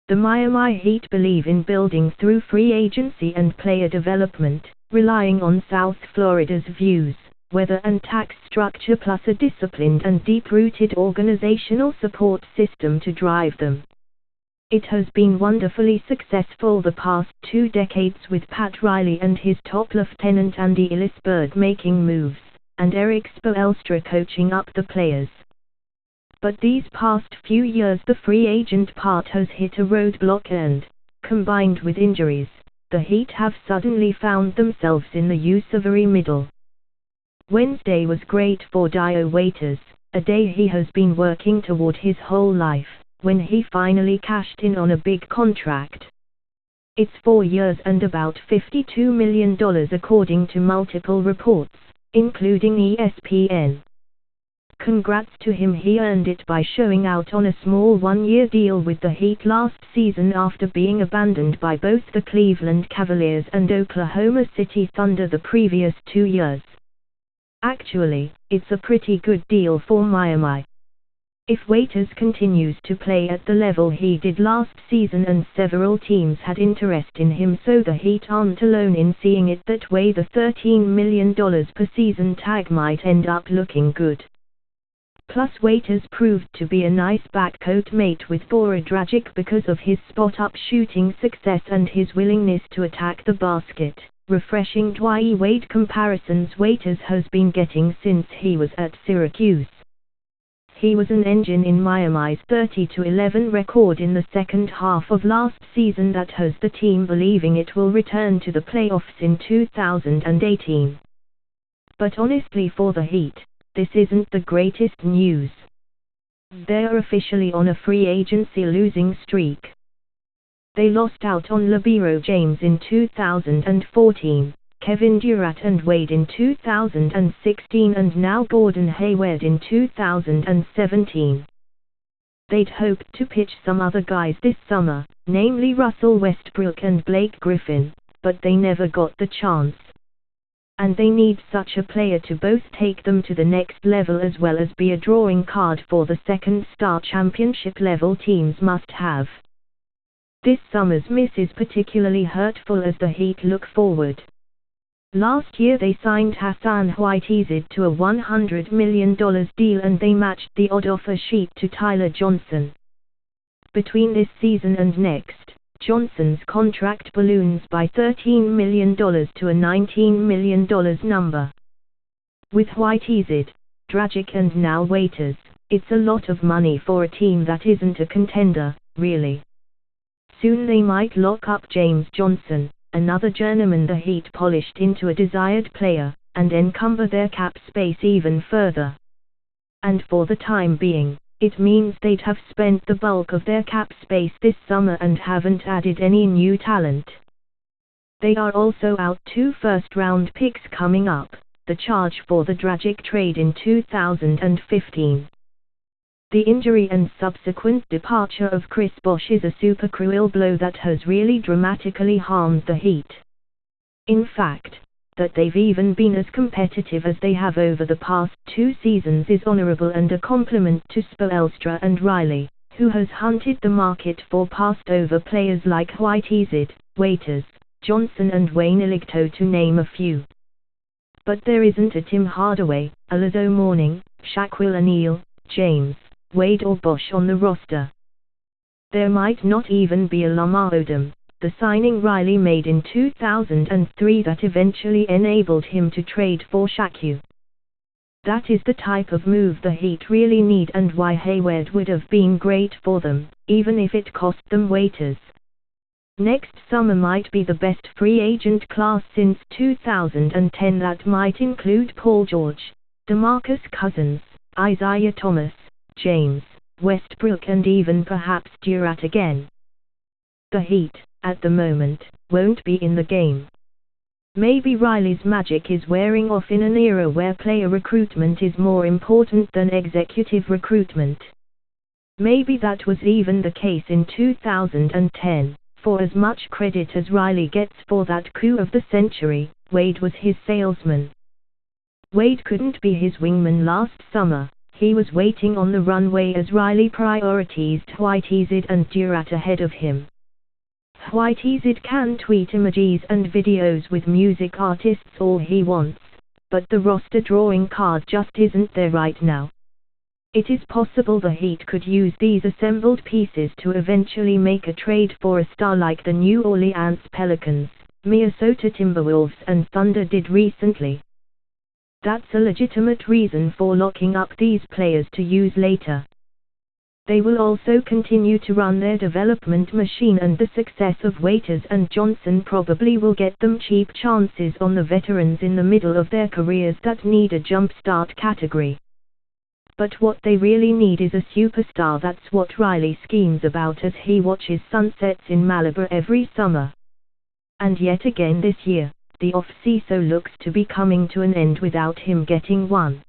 The Miami Heat believe in building through free agency and player development, relying on South Florida's views, weather and tax structure plus a disciplined and deep-rooted organizational support system to drive them. It has been wonderfully successful the past 2 decades with Pat Riley and his top lieutenant Andy Ellisberg making moves, and Eric Spoelstra coaching up the players. But these past few years the free agent part has hit a roadblock and, combined with injuries, the Heat have suddenly found themselves in the USAvery middle. Wednesday was great for Dio Waiters, a day he has been working toward his whole life, when he finally cashed in on a big contract. It's 4 years and about $52 million according to multiple reports, including ESPN. Congrats to him, he earned it by showing out on a small 1-year deal with the Heat last season after being abandoned by both the Cleveland Cavaliers and Oklahoma City Thunder the previous 2 years. Actually, it's a pretty good deal for Miami. If Waiters continues to play at the level he did last season, and several teams had interest in him, so the Heat aren't alone in seeing it that way, the $13 million per season tag might end up looking good. Plus Waiters proved to be a nice backcourt mate with Bora Dragic because of his spot-up shooting success and his willingness to attack the basket. Refreshing Dwayne Wade comparisons Waiters has been getting since he was at Syracuse. He was an engine in Miami's 30-11 record in the second half of last season that has the team believing it will return to the playoffs in 2018. But honestly, for the Heat, this isn't the greatest news. They're officially on a free agency losing streak. They lost out on LeBron James in 2014, Kevin Durant and Wade in 2016, and now Gordon Hayward in 2017. They'd hoped to pitch some other guys this summer, namely Russell Westbrook and Blake Griffin, but they never got the chance. And they need such a player to both take them to the next level as well as be a drawing card for the second-star championship-level teams must have. This summer's miss is particularly hurtful as the Heat look forward. Last year they signed Hassan Whiteside to a $100 million deal and they matched the odd offer sheet to Tyler Johnson. Between this season and next, Johnson's contract balloons by $13 million to a $19 million number. With Whiteside, Dragic and now Waiters, it's a lot of money for a team that isn't a contender, really. Soon they might lock up James Johnson, another journeyman the Heat polished into a desired player, and encumber their cap space even further. And for the time being, it means they'd have spent the bulk of their cap space this summer and haven't added any new talent. They are also out 2 first-round picks coming up, the charge for the Dragic trade in 2015. The injury and subsequent departure of Chris Bosh is a super cruel blow that has really dramatically harmed the Heat. In fact, that they've even been as competitive as they have over the past 2 seasons is honorable and a compliment to Spoelstra and Riley, who has hunted the market for passed-over players like Whiteside, Waiters, Johnson and Wayne Ellington to name a few. But there isn't a Tim Hardaway, Alonzo Mourning, Shaquille O'Neal, James, Wade or Bosh on the roster. There might not even be a Lamar Odom, the signing Riley made in 2003 that eventually enabled him to trade for Shaquille. That is the type of move the Heat really need and why Hayward would have been great for them, even if it cost them Waiters. Next summer might be the best free agent class since 2010 that might include Paul George, DeMarcus Cousins, Isaiah Thomas, James, Westbrook and even perhaps Durant again. The Heat, at the moment, won't be in the game. Maybe Riley's magic is wearing off in an era where player recruitment is more important than executive recruitment. Maybe that was even the case in 2010, for as much credit as Riley gets for that coup of the century, Wade was his salesman. Wade couldn't be his wingman last summer, He was waiting on the runway as Riley prioritized Whiteized and Durat ahead of him. Whiteized can tweet emojis and videos with music artists all he wants, but the roster drawing card just isn't there right now. It is possible the Heat could use these assembled pieces to eventually make a trade for a star like the New Orleans Pelicans, Minnesota Timberwolves and Thunder did recently. That's a legitimate reason for locking up these players to use later. They will also continue to run their development machine, and the success of Waiters and Johnson probably will get them cheap chances on the veterans in the middle of their careers that need a jump-start category. But what they really need is a superstar. That's what Riley schemes about as he watches sunsets in Malibu every summer. And yet again this year, the off-season looks to be coming to an end without him getting one.